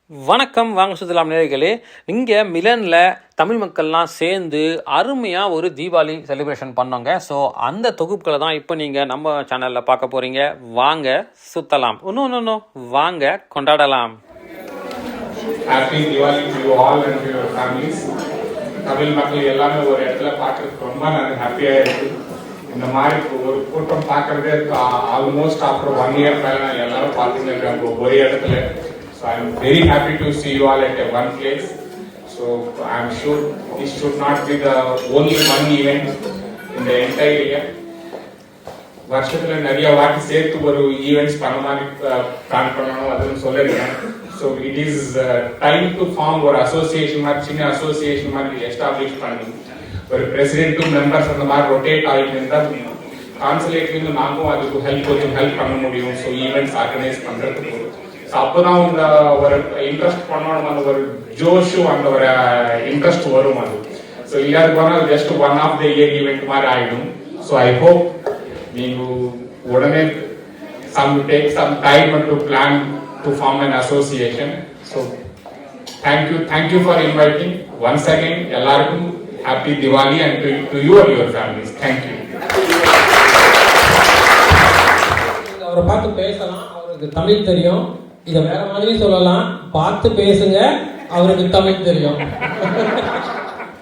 வணக்கம், வாங்க சுற்றலாம் நேயர்களே. இங்கே மிலனில் தமிழ் மக்கள்லாம் சேர்ந்து அருமையாக ஒரு தீபாவளி செலிப்ரேஷன் பண்ணோங்க. ஸோ அந்த தொகுப்புகளை தான் இப்போ நீங்கள் நம்ம சேனலில் பார்க்க போகிறீங்க. வாங்க சுற்றலாம், இன்னும் வாங்க கொண்டாடலாம். Happy Deepavali to you all and to your families. Tamil மக்கள் எல்லாமே ஒரு இடத்துல பார்க்கறதுக்கு ரொம்ப நான் ஹாப்பியாக இருக்கு. இந்த மாதிரி ஒரு கூட்டம் பார்க்கறதே ஆல்மோஸ்ட் ஆஃப்டர் 1 year மேலே நான் எல்லாரும் பார்த்துட்டு ஒரே இடத்துல. So I'm very happy to see you all at one place. So I'm sure this should not be the only one event in the entire year. வருஷத்துல நிறைய வாட்டி சேர்த்து ஒரு ஈவெண்ட்ஸ் பண்ண மாதிரி பிளான் பண்ணணும் அதுன்னு சொல்லிருக்கேன். So it is time to form ஒரு அசோசியேஷன் மாதிரி, சின்ன அசோசியேஷன் மாதிரி எஸ்டாப்ளிஷ் பண்ணி ஒரு பிரசிடென்ட்டும் மெம்பர்ஸ் அந்த மாதிரி ரொட்டேட் ஆகிட்டு இருந்தால் கான்சுலேட்லேருந்து நாங்களும் அதுக்கு கொஞ்சம் ஹெல்ப் பண்ண முடியும். ஸோ ஈவெண்ட்ஸ் ஆர்கனைஸ் பண்ணுறதுக்கு அப்போதான் அந்த ஒரு இன்ட்ரெஸ்ட் பண்ணணும், அந்த ஒரு ஜோஷும் அந்த ஒரு இன்ட்ரெஸ்ட் வரும். அது ஸோ இல்லாத போனால் just one of the year event மாதிரி ஆகிடும். ஸோ ஐ ஹோப் நீங்கள் உடனே take some time to plan to form an association. So thank you for inviting once again. எல்லாருக்கும் happy Diwali and to you and your families. Thank you. அவரை பார்த்து பேசலாம், அவருக்கு தமிழ் தெரியும். இதை வேற மாதிரி சொல்லலாம், பார்த்து பேசுங்க, அவருக்கு தமிழ் தெரியும்.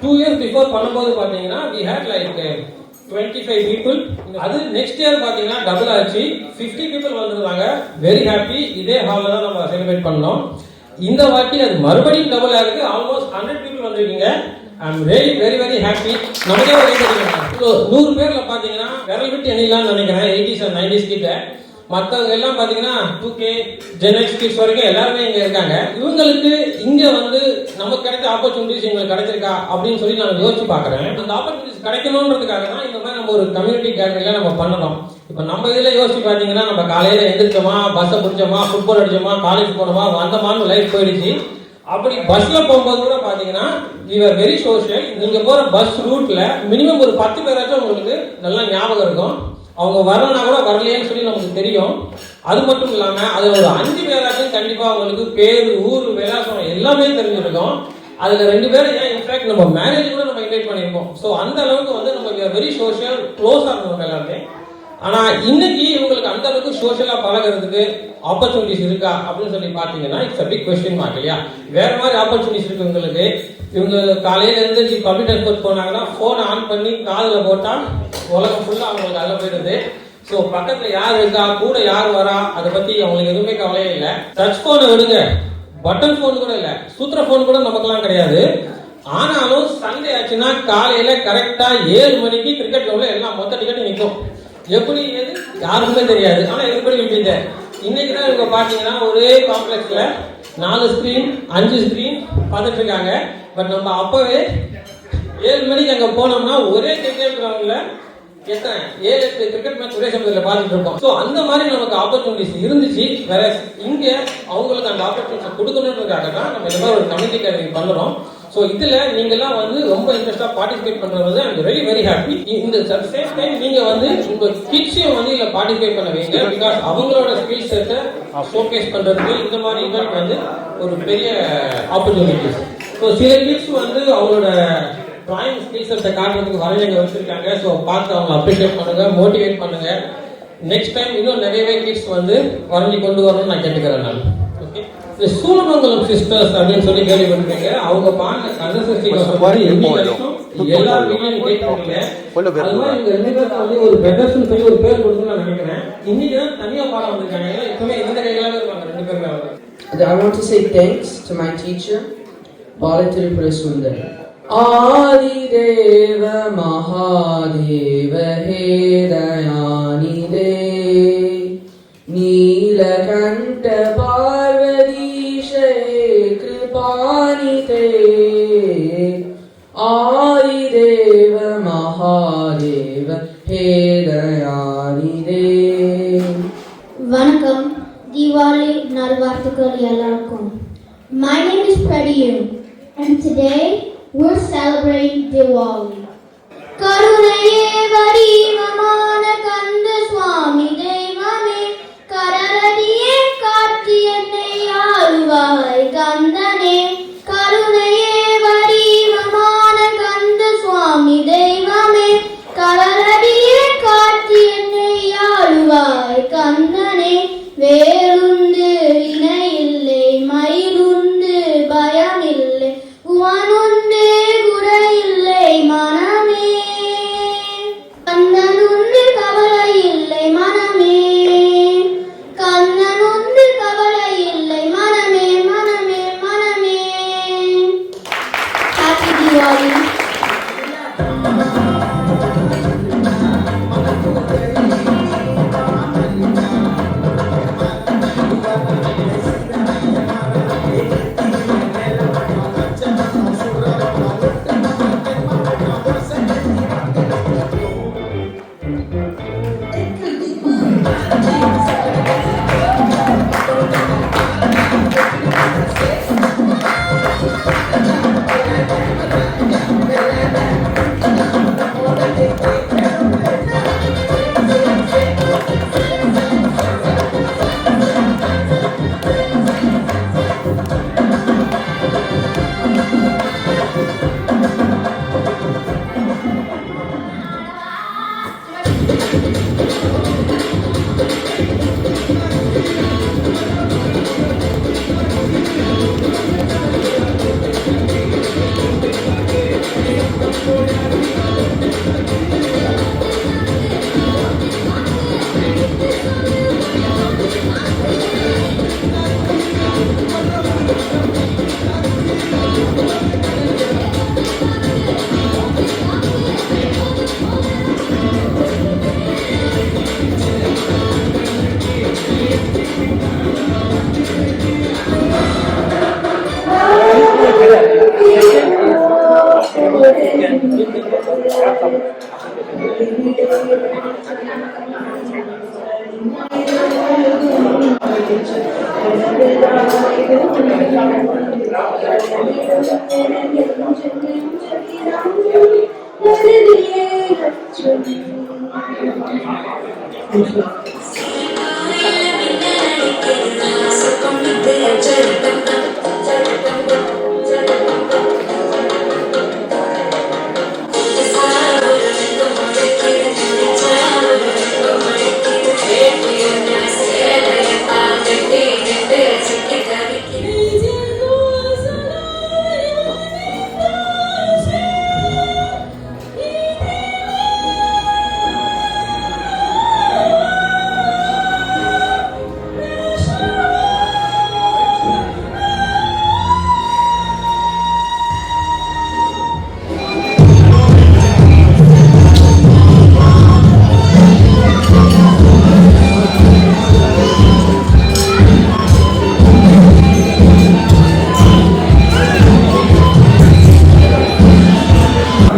2 years before பண்ணும்போது பார்த்தீங்கன்னா we had like 25 people. அது நெக்ஸ்ட் இயர் பார்த்தீங்கன்னா டபுள் ஆச்சு, 50 people வந்திருந்தாங்க. Very happy. இதே ஹாலில் தான் நம்ம செலிப்ரேட் பண்ணோம். இந்த வாட்டி அது மறுபடியும் டபுள் ஆகுது, ஆல்மோஸ்ட் 100 people வந்திருக்கீங்க. I am really very very happy. நமக்கே ஒரு 100 பேர்ல பார்த்தீங்கன்னா விரல் விட்டு எண்ணிலான்னு நினைக்கிறேன். 80s and 90s கிட்ட. மற்றவங்க எல்லாம் பார்த்தீங்கன்னா 2K Gen X கிட்ஸ் வரைக்கும் எல்லாருமே இங்கே இருக்காங்க. இவங்களுக்கு இங்கே வந்து நமக்கு கிடைச்ச ஆப்பர்ச்சுனிட்டிஸ் எங்களுக்கு கிடைச்சிருக்கா அப்படின்னு சொல்லி நான் யோசிச்சு பார்க்குறேன். அந்த ஆப்பர்ச்சுனிட்டிஸ் கிடைக்கணுன்றதுக்காக தான் இந்த மாதிரி நம்ம ஒரு கம்யூனிட்டி கேதரிங்ல நம்ம பண்ணணும். இப்போ நம்ம இதில் யோசிச்சு பார்த்தீங்கன்னா நம்ம காலையில் எந்திரிச்சோமா, பஸ்ஸை பிடிச்சோமா, ஃபுட்பால் அடிச்சோமா, காலேஜ் போனோமா, வந்தமான்னு லைஃப் போயிடுச்சு. அப்படி பஸ்ல போகும்போது கூட பாத்தீங்கன்னா we were very social. நீங்க போற பஸ் ரூட்ல மினிமம் ஒரு 10 பேராச்சும் உங்களுக்கு நல்லா ஞாபகம் இருக்கும். அவங்க வரலனா கூட வரலையேன்னு சொல்லி நமக்கு தெரியும். அது மட்டும் இல்லாம அதுல ஒரு 5 பேராச்சும் கண்டிப்பா அவங்களுக்கு பேரு, ஊரு, விலாசம் எல்லாமே தெரிஞ்சிருக்கும். அதுல 2 பேரும் ஏன் இன்ஃபேக்ட் நம்ம மேரேஜ் கூட நம்ம இன்வைட் பண்ணியிருக்கோம். ஸோ அந்த அளவுக்கு வந்து நம்ம வெரி சோஷியல் க்ளோஸா இருந்தவங்க எல்லாருமே. ஆனா இன்னைக்கு இவங்களுக்கு அந்த அளவுக்கு சோஷியலா பழகிறதுக்கு ஆப்பர்ச்சுனிட்டிஸ் இருக்கா அப்படின்னு சொல்லி பாத்தீங்கன்னா it's a big question mark இல்லையா? வேற மாதிரி ஆப்பர்ச்சுனிட்டிஸ் இருக்கு உங்களுக்கு. இவங்க காலையில இருந்து பப்ளிக் டிரான்ஸ்போர்ட் போனாங்கன்னா போனை ஆன் பண்ணி காதுல போட்டா உலகம் ஃபுல்லா அவங்களுக்கு அதில் போயிடுது. ஸோ பக்கத்துல யார் இருக்கா, கூட யார் வரா, அதை பத்தி அவங்களுக்கு எதுவுமே கவலையே இல்லை. டச் போனை விடுங்க, பட்டன் போன் கூட இல்லை, சூத்திர போன் கூட நமக்கெல்லாம் கிடையாது. ஆனாலும் சண்டே ஆச்சுன்னா காலையில கரெக்டா 7 மணிக்கு கிரிக்கெட் கிரவுண்ட்ல எல்லாம் மொத்த டிக்கெட் நிற்கும். எப்படி யாருக்குமே தெரியாது. ஆனா எவ்ரிபடி வில் பி. இன்னைக்கு தான் இவங்க பாத்தீங்கன்னா ஒரே காம்ப்ளெக்ஸ்ல 4 ஸ்கிரீன் 5 ஸ்கிரீன் பார்த்துட்டு இருக்காங்க. பட் நம்ம அப்பவே 7 மணிக்கு அங்க போனோம்னா ஒரே கிரிக்கெட் கிரவுண்ட்ல எத்தனை 7-8 கிரிக்கெட் மேட்ச் ஒரே சமயத்தில் பார்த்துட்டு இருக்கோம். ஸோ அந்த மாதிரி நமக்கு ஆப்பர்ச்சுனிட்டிஸ் இருந்துச்சு. வேற இங்க அவங்களுக்கு அந்த ஆப்பர்ச்சுனிட்டிஸ் கொடுக்கணுன்றதுக்காக தான் நம்ம இந்த மாதிரி ஒரு கமிட்டி கேதரிங் பண்றோம். ஸோ இதுல நீங்க எல்லாம் வந்து ரொம்ப இன்ட்ரெஸ்டா பார்ட்டிசிபேட் பண்றது I am very very happy. இந்த சேம் டைம் நீங்க வந்து உங்க கிட்ஸையும் வந்து இதுல பார்ட்டிசிபேட் பண்ண வைங்க. பிகாஸ் அவங்களோட ஸ்கில் செட்டை ஷோகேஸ் பண்றதுக்கு இந்த மாதிரி ஈவெண்ட் வந்து ஒரு பெரிய ஆப்பர்ச்சுனிட்டிஸ். ஸோ சில கிட்ஸ் வந்து அவங்களோட டிராயிங் ஸ்கில் செட்டை காட்டுறதுக்கு வரையங்க வச்சிருக்காங்க. ஸோ பார்த்து அவங்க அப்ரிஷியேட் பண்ணுங்க, மோட்டிவேட் பண்ணுங்க. நெக்ஸ்ட் டைம் இன்னும் நிறையவே கிட்ஸ் வந்து வரைஞ்சி கொண்டு வரணும்னு நான் கேட்டுக்கிறேன். நான் ஓகே. சூலமங்கலம் சிஸ்டர்ஸ் அப்படின்னு சொல்லி கேள்விப்பட்டிருக்கீங்க. அவங்க பாருங்க எல்லா வீட்லயும் கேட்பாங்க. அது மாதிரி இவங்க 2 பேருக்கு வந்து ஒரு பெட்டர்ஸ்னு சொல்லி ஒரு பேர் கொடுத்து நான் நினைக்கிறேன். இன்னைக்கு தான் தனியா பாடம் வந்திருக்காங்க. ஏன்னா இப்பவே இந்த கைகளாக இருப்பாங்க 2 பேருக்காக. I want to say thanks to my teacher, Balathiri Prasundar. Adideva Mahadeva He Dayanide Neelakanta Parvadishe Kripanite Adideva Mahadeva He Dayanide. வணக்கம், தீபாவளி நல்வாழ்த்துக்கள் எல்லாருக்கும். My name is Pradiyum and today we're celebrating Diwali. கருணையே வடிவமான கந்த சுவாமி தெய்வமே, கரரடியே காட்டி என்னை ஆளுவாய் கந்த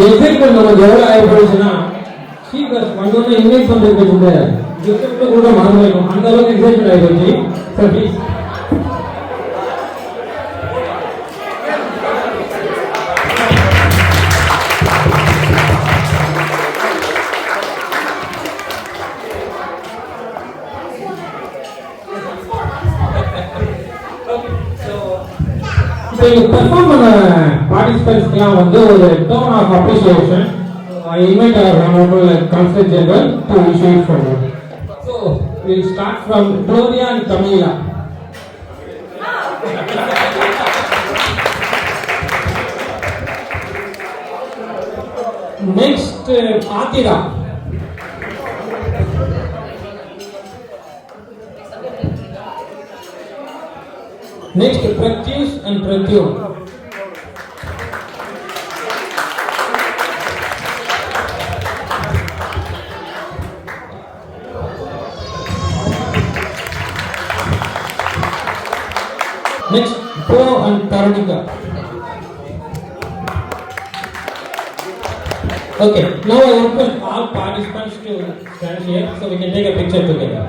எக்ஸைட்மெண்ட் நமக்கு எவ்வளோ ஆகிப்போச்சுன்னா ஸ்பீக்கர்ஸ் வந்தோடனே இன்வைட் பண்ணுறது கூட கிஃப்ட் கூட மறந்துடும், அந்த அளவுக்கு எக்ஸைட்மெண்ட் ஆகிப்போச்சு. Sir please. இப்போ இங்கே பெர்ஃபார்ம் பண்ண பார்ட்டிசிபென்ட்ஸ்க்குலாம் வந்து ஒரு tone of appreciation I invite our Honorable Consul General to issue it for you. So, we'll start from Gloria and Camila. Next, Atira. Next, Pratyush and Pratyum. Next, Pro and Karunika. Okay, now I request all participants to stand here so we can take a picture together.